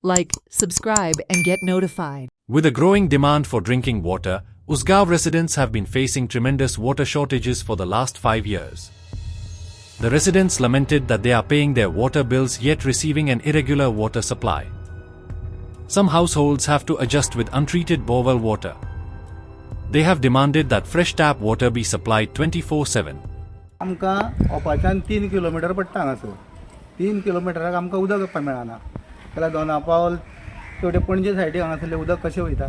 Like, subscribe, and get notified. With a growing demand for drinking water, Usgav residents have been facing tremendous water shortages for the last 5 years. The residents lamented that they are paying their water bills yet receiving an irregular water supply. Some households have to adjust with untreated borewell water. They have demanded that fresh tap water be supplied 24/7. आमकां ओपाच्यान 3 kilometre पडटा हांगासर 3 किलोमिटराक आमकां उदक मेळना जाल्यार दोनापावल तेवढे पणजे सायडीक हांगासरलें उदक कशें वयता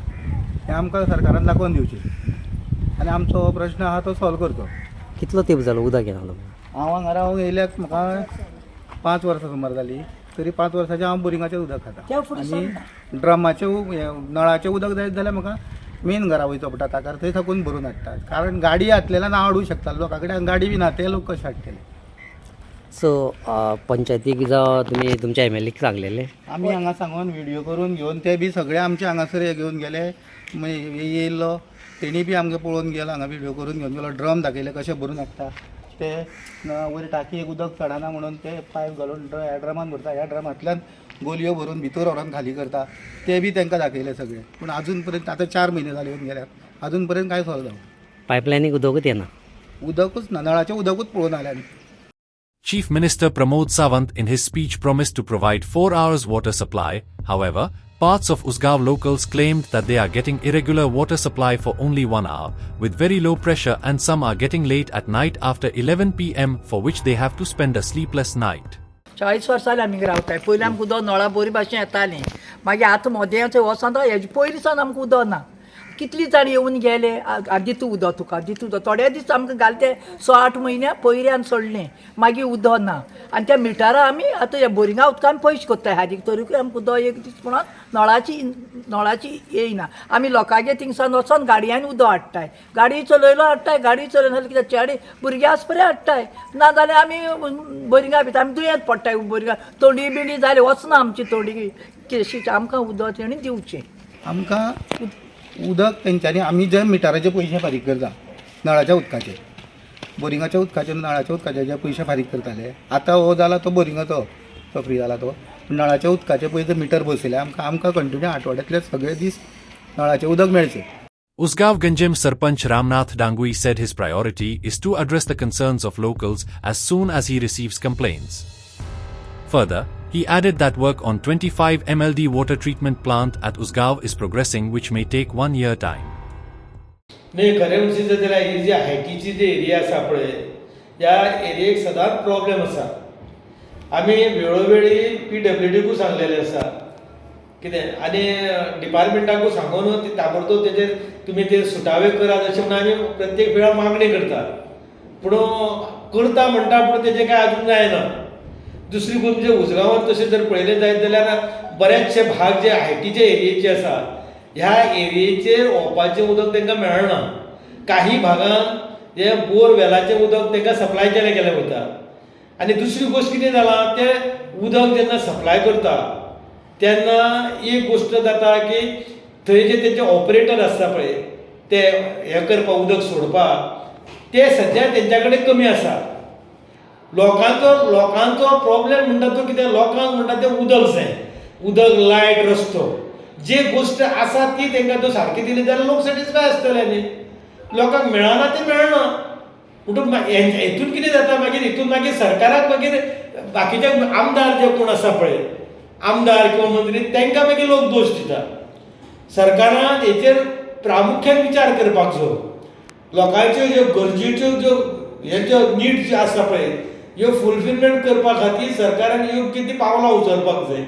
हें आमकां सरकारान दाखोवन दिवचें आनी आमचो हो प्रश्न आहा तो सॉल्व करचो. कितलो तेंप जालो उदक येना? हांव हांगा रावूंक येयल्याक म्हाका 5 वर्सां सुमार जाली. तरी 5 वर्सांचें हांव बोरिंगाचें उदक खाता आनी ड्रमाचें नळाचें उदक जाय जाल्यार म्हाका मेन घरा वयचो पडटा ताका थंय साकून भरून हाडटा कारण गाडी हाडलेल्यान हांव हाडूंक शकता लोकां कडेन गाडी बी ना ते लोक कशे हाडटले. सो पंचायतीक जावं तुमी तुमच्या MLAक सांगलेले? आमी हांगा सांगून व्हिडियो करून घेवन ते बी सगळे आमचे हांगासर हे घेवन गेले येयल्लो तेणी बी आमकां पळोवन गेलो हांगा व्हिडियो करून घेवन गेलो ड्रम दाखयले कशे भरून हाडटा ते वयर टाकयेक उदक चडना म्हणून ते पायप घालून ह्या ड्रमान भरता ह्या ड्रमांतल्यान गोलयो भरून भितर व्हरून खाली करता ते बी तांकां दाखयले सगळे पूण अजून पर्यंत आतां 4 म्हयने जाले येवन गेल्यात अजून पर्यंत काय सॉल्व जावं. पायपलायनीक उदकूच येना? उदकूच ना नळाचें उदकूच पळोवन आल्या आमी. Chief Minister Pramod Sawant in his speech promised to provide 4 hours water supply. However, parts of Usgav locals claimed that they are getting irregular water supply for only 1 hour, with very low pressure, and some are getting late at night after 11 p.m. for which they have to spend a sleepless night. 40 वर्सां जालीं आमी रावताय. पयलीं आमकां उदक नळा बरी भाशेन येतालें मागीर आतां मोदें थंय वचोन हेजे पयलीं सावन आमकां उदक ना. कितलीं जाण येवन गेले दितू उदक तुका दितू उदक थोडे दीस आमकां घालते 6-8 म्हयने पयऱ्यान सोडलें मागीर उदक ना आनी त्या मिटरा आमी आतां ह्या बोरिंगा उदकान पयशे कोत्ताय हाजीक तरीकूय आमकां उदक एक दीस म्हणून नळाची येयना. आमी लोकांगे थिंगसान वचोन गाडयांनी उदक हाडटाय गाडी चलयलो हाडटाय गाडी चलयना जाल्यार कित्याक चेडे भुरगे आस बरें हाडटाय ना जाल्यार आमी बोरिंगा भितर आमी दुयेंत पडटाय बोरिंगा थोडी बिडी जाली वचना आमची थोडी केशीची आमकां उदक तेणी दिवचें. आमकां उदक तेंच्यांनी आमी जे मिटराचे पयशे फारीक करता नळाच्या उदकाचे बोरिंगाच्या उदकाचे नळाच्या उदकाचे जे पयशे फारीक करताले आतां हो जाला तो बोरिंगाचो तो फ्री जाला तो नळाच्या उदकाचे पयशे मिटर बसयले आमकां कंटिन्यू आठवड्यातले सगळे दीस नळाचे उदक मेळचें. Usgav Ganjem Sarpanch Ramnath Dangui said his priority is to address the concerns of locals as soon as he receives complaints. Further, he added that work on 25 MLD water treatment plant at Usgav is progressing, which may take 1 year time. नाही खरें म्हणशी जाल्यार ही जी हायटीची जी area आसा पळय ह्या एरियेक सदांच problem आसा. आमी वेळोवेळी PWDकूय सांगलेलें आसा कितें आनी डिपार्टमेंटाकूय सांगून ती ताबडतोब तेजेर तुमी ते सुटावे करात अशें म्हणून आमी प्रत्येक वेळार मागणी करता पूण करता म्हणटा पूण तेजें कांय अजून जायना. दुसरी गोष्ट म्हणजे उजगांवांत तशें जर पळयलें जायत जाल्यार बरेचशे भाग जे हायटीचे एरियेचे आसा ह्या एरियेचेर ओपाचें उदक तांकां मेळना. काही भागांत हे बोरवेलाचें उदक तांकां सप्लाय केलें गेलें वता आनी दुसरी गोश्ट कितें जालां तें उदक जेन्ना सप्लाय करता तेन्ना एक गोश्ट जाता की थंय जे तेंचे ऑपरेटर आसता पळय ते हें करपा उदक सोडपाक ते सद्या तेंच्या कडेन कमी आसा. लोकांचो प्रॉब्लेम म्हणटा तो कितें लोकांक म्हणटा तें उदक जाय उदक लायट रस्तो जे गोश्ट आसा ती तांकां तो सारकी दिली जाल्यार लोक सॅटिस्फाय आसतले न्ही. लोकांक मेळना ते मेळना म्हणून हेतून कितें जाता मागीर हितून मागीर सरकाराक मागीर बाकीचे आमदार जे कोण आसा पळय आमदार किंवा मंत्री तांकां मागीर लोक दोश दिता. सरकारान हेचेर प्रामुख्यान विचार करपाक जाय. लोकांच्यो ज्यो गरजेच्यो ज्यो ह्यो नीड ज्यो आसा पळय ह्यो फुलफिलमेंट करपा खातीर सरकारान योग्य ती पावलां उचलपाक जाय.